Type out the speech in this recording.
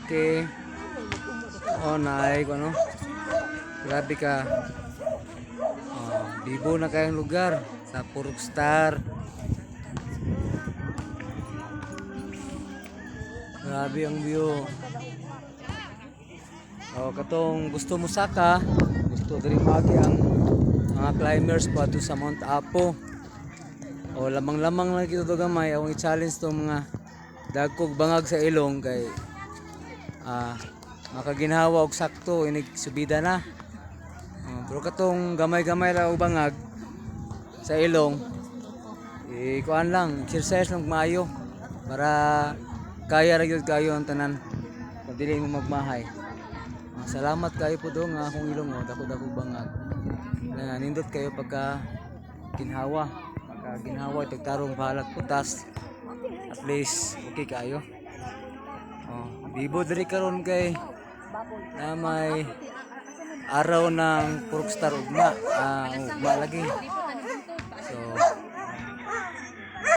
malaki. Oh, naay ko, no? Grabe ka. Oh, bibo na kayang lugar sa Purok Star. Grabe ang view. Oh, katong gusto mo saka, gusto diri magi ang mga climbers pa to sa Mount Apo. O lamang-lamang lang kito to gamay awang i-challenge to mga dagkog bangag sa ilong kay makaginhawa og sakto inig subida na. Pero katong gamay-gamay ra og bangag sa ilong kuan lang exercise lang maayo para kaya ra gyud kayo ang tanan kung dili mo magmahay. Salamat kayo po do nga akong ilong dako-dako bangag. Nindot kayo pagka ginhawa. Ginhawa tagtarong bahalag putas at least okay kayo. Bibo diri karon kay na may araw ng Purok Star ugma ugma lagi, so